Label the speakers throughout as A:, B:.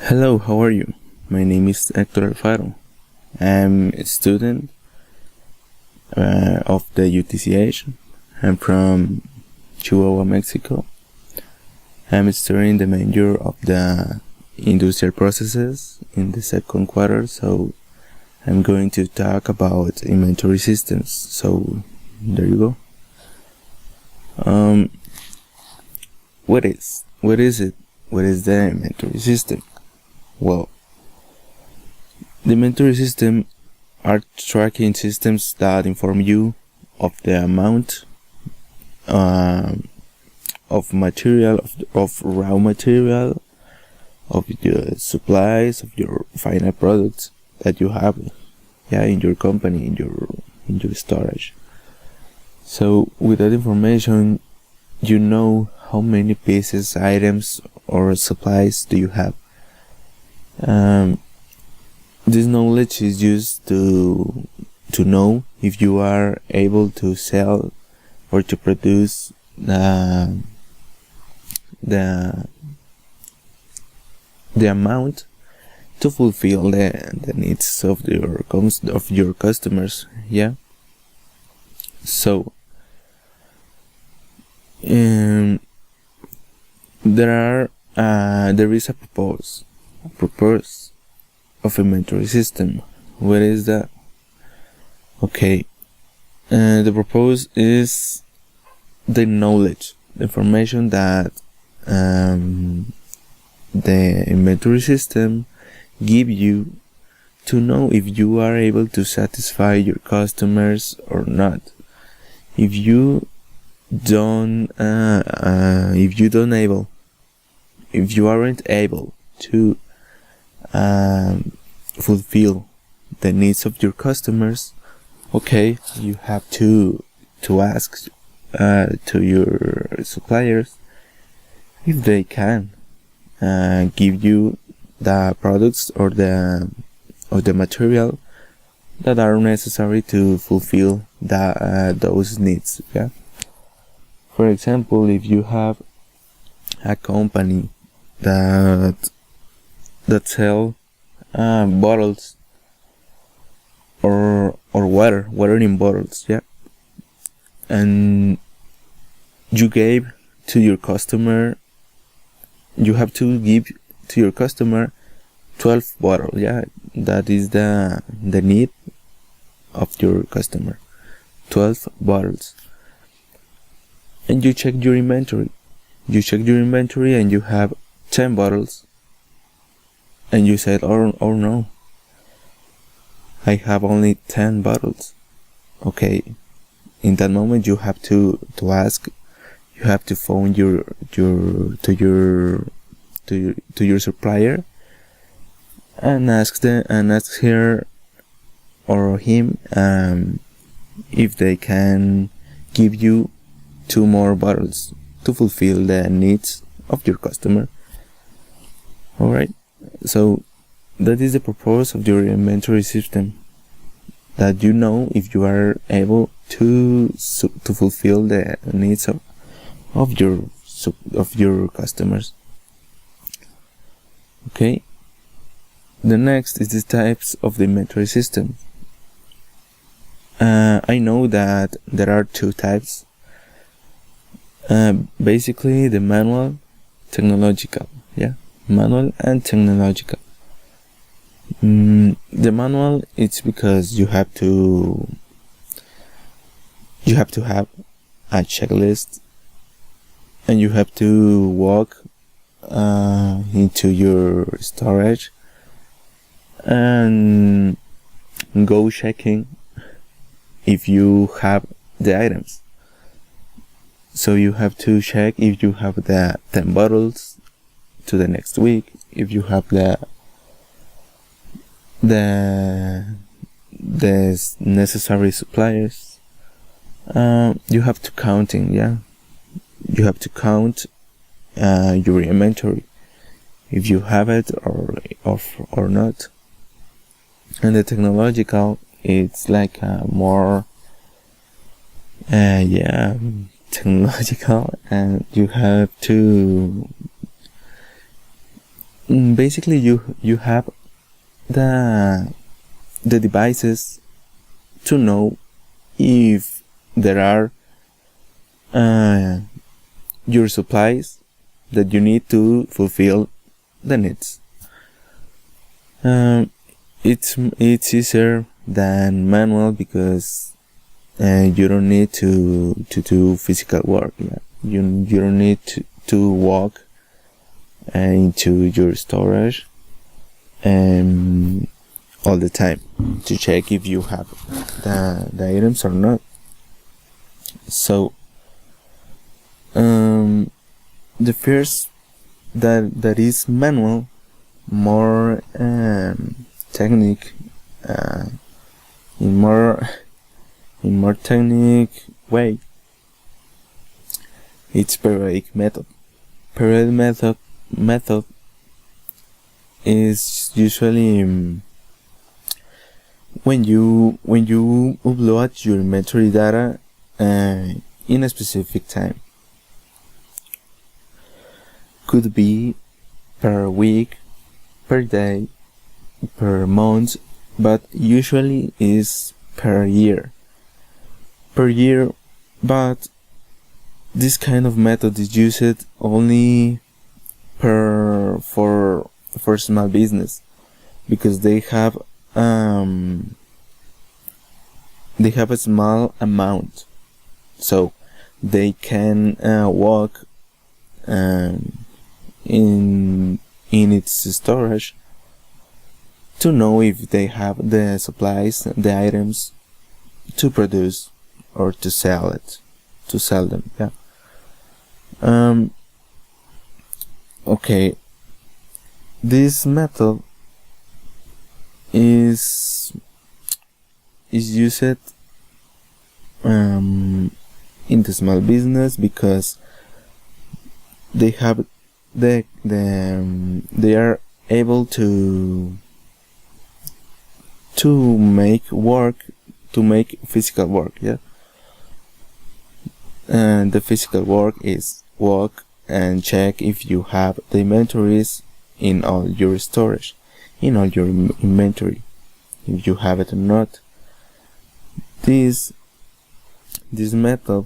A: Hello, how are you? My name is Hector Alfaro. I'm a student of the UTCH. I'm from Chihuahua, Mexico. I'm studying the major of the industrial processes in the second quarter, so I'm going to talk about inventory systems. So there you go. What is it? What is the inventory system? Well, the inventory system are tracking systems that inform you of the amount of material, of raw material, of your supplies, of your final products that you have, in your company, in your storage. So with that information, you know how many pieces, items, or supplies do you have. This knowledge is used to know if you are able to sell or to produce the amount to fulfill the needs of your customers. So there is a purpose of inventory system. What is that? Okay, the purpose is the knowledge, the information that the inventory system give you to know if you are able to satisfy your customers or not. If you aren't able to fulfill the needs of your customers, okay, you have to ask to your suppliers if they can give you the products or the material that are necessary to fulfill those needs. For example, if you have a company that sell bottles or water in bottles, and you gave to your customer, you have to give to your customer 12 bottles. That is the need of your customer, 12 bottles. And you check your inventory and you have 10 bottles, and you said, oh no, I have only 10 bottles. Okay, in that moment you have to ask, you have to phone your supplier and ask her or him if they can give you 2 more bottles to fulfill the needs of your customer. Alright, so that is the purpose of your inventory system, that you know if you are able to fulfill the needs of your customers. Okay, the next is the types of the inventory system. I know that there are 2 types. Basically, the manual, technological. Manual and technological. The manual, it's because you have to have a checklist, and you have to walk into your storage and go checking if you have the items. So you have to check if you have the 10 bottles to the next week, if you have the necessary suppliers. You have to you have to count your inventory, if you have it or not. And the technological, it's like more technological, and you have to basically you have the devices to know if there are your supplies that you need to fulfill the needs. It's easier than manual because you don't need to do physical work. Yeah? You don't need to walk into your storage all the time to check if you have the items or not. So the first that is manual, more technique, in more technique way, it's periodic method. Periodic method is usually when you upload your inventory data in a specific time. Could be per week, per day, per month, but usually is per year. But this kind of method is used only for small business, because they have a small amount, so they can walk in its storage to know if they have the supplies, the items to produce or to sell them. Yeah. Okay. This method is used in the small business because they have they are able to make physical work. Yeah. And the physical work is walk and check if you have the inventories in all your storage, in all your inventory, if you have it or not. This method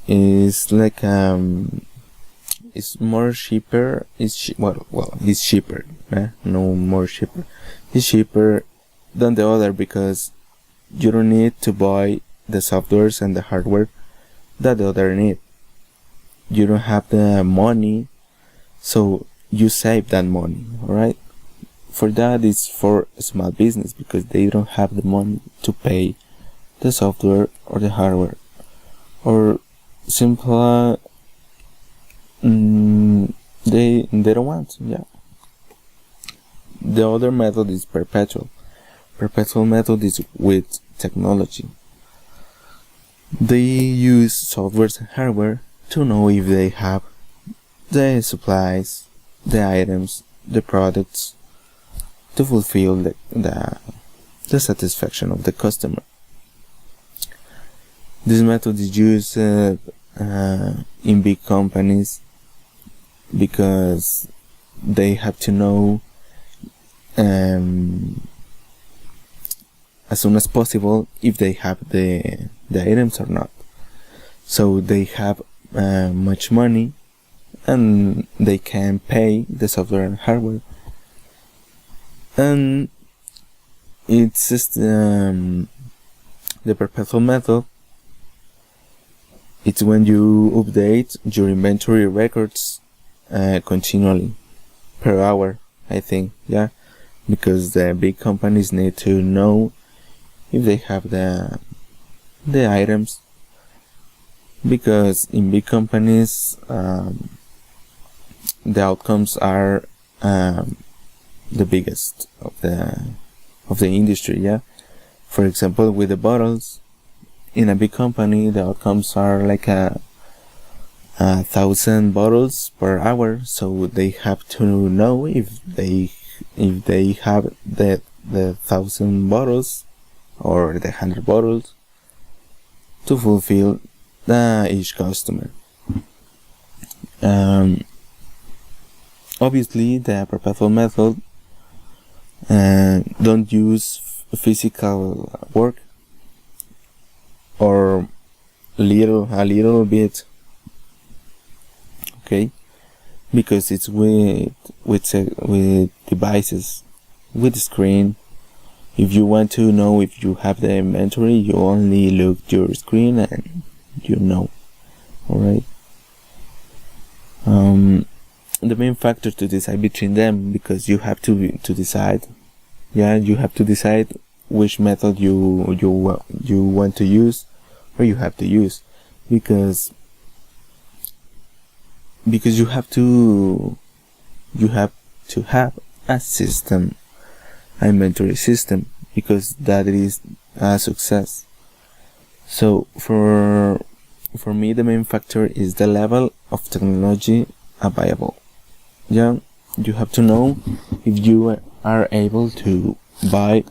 A: is like it's more cheaper. It's cheaper. No more cheaper. It's cheaper than the other because you don't need to buy the softwares and the hardware that the other need. You don't have the money, so you save that money. Alright? For that, it's for a small business because they don't have the money to pay the software or the hardware, or simply they don't want. Yeah. The other method is perpetual. Perpetual method is with technology. They use software and hardware to know if they have the supplies, the items, the products to fulfill the satisfaction of the customer. This method is used in big companies because they have to know as soon as possible if they have the items or not. So they have much money and they can pay the software and hardware. And it's just the perpetual method. It's when you update your inventory records continually per hour, I think. Yeah, because the big companies need to know if they have the items, because in big companies the outcomes are the biggest of the industry. Yeah, for example, with the bottles, in a big company the outcomes are like 1,000 bottles per hour, so they have to know if they have the 1,000 bottles or the 100 bottles to fulfill each customer. Obviously, the perpetual method don't use physical work, or a little bit, okay, because it's with devices, with the screen. If you want to know if you have the inventory, you only look your screen and you know. Alright. The main factor to decide between them, because you have to decide. Yeah, you have to decide which method you want to use, or you have to use, because you have to have a system, an inventory system, because that is a success. So for me, the main factor is the level of technology available. Yeah, you have to know if you are able to buy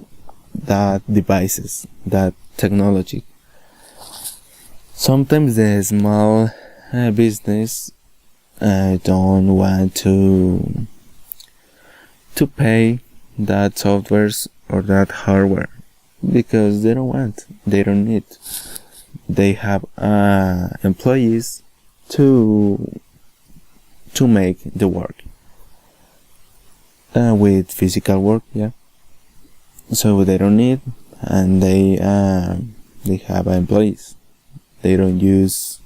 A: that devices, that technology. Sometimes the small business don't want to pay that softwares or that hardware, because they don't need. They have employees to make the work with physical work, yeah. So they don't need, and they have employees. They don't use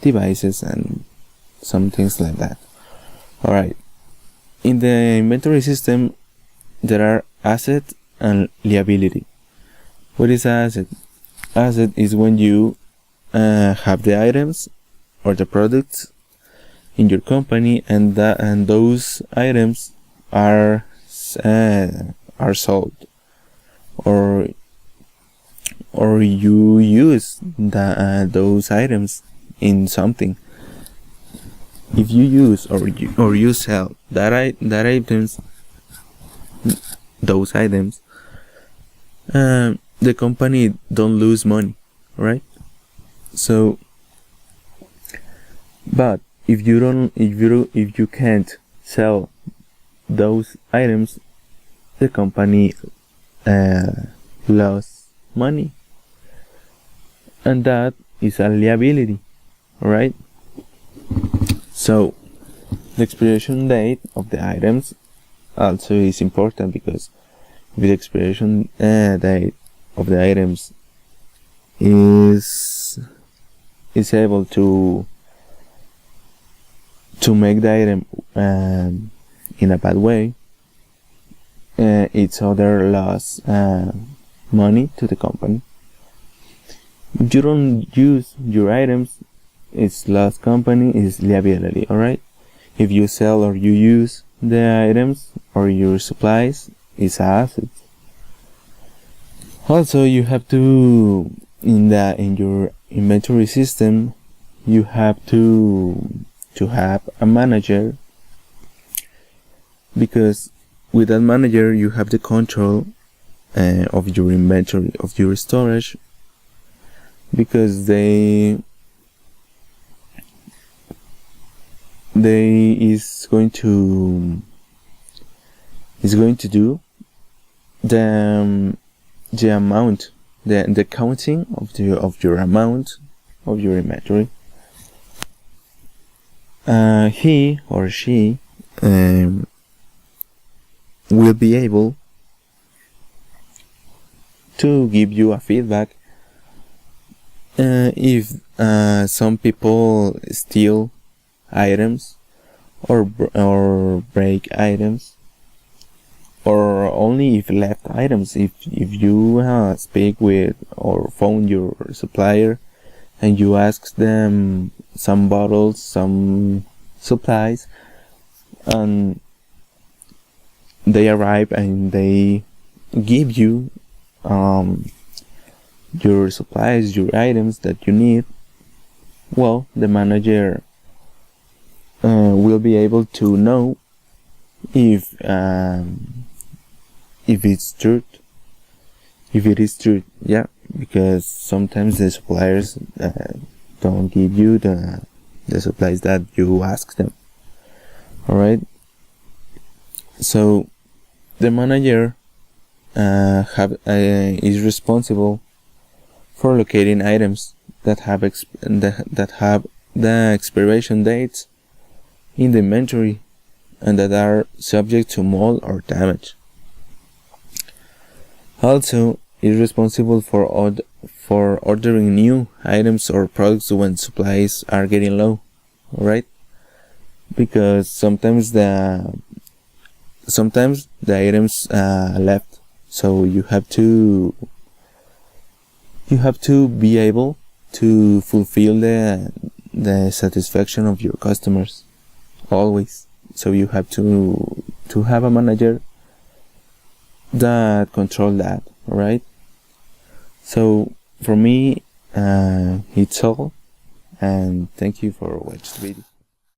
A: devices and some things like that. Alright. In the inventory system, there are asset and liability. What is asset? Asset is when you have the items or the products in your company, and those items are sold, or you use those items in something. If you use or you sell those items, the company don't lose money, right? So, but if you can't sell those items, the company lost money, and that is a liability, right? So the expiration date of the items also is important, because if the expiration date of the items is able to make the item in a bad way, it's other loss money to the company. If you don't use your items, it's lost company, is liability. Alright. If you sell or you use the items or your supplies, it's assets. Also, you have to, in your inventory system, you have to have a manager, because with that manager you have the control of your inventory, of your storage, because they is going to do the amount, the counting of your amount of your inventory. He or she will be able to give you a feedback if some people steal items or break items, or only if left items. If you speak with or phone your supplier and you ask them some bottles, some supplies, and they arrive and they give you your supplies, your items that you need, well, the manager will be able to know if it's true, if it is true, yeah, because sometimes the suppliers don't give you the supplies that you ask them. Alright. So the manager is responsible for locating items that have the expiration dates in the inventory and that are subject to mold or damage. Also, is responsible for ordering new items or products when supplies are getting low, alright? Because sometimes the items left, so you have to be able to fulfill the satisfaction of your customers always. So you have to have a manager that control that, alright? So for me, it's all, and thank you for watching the video.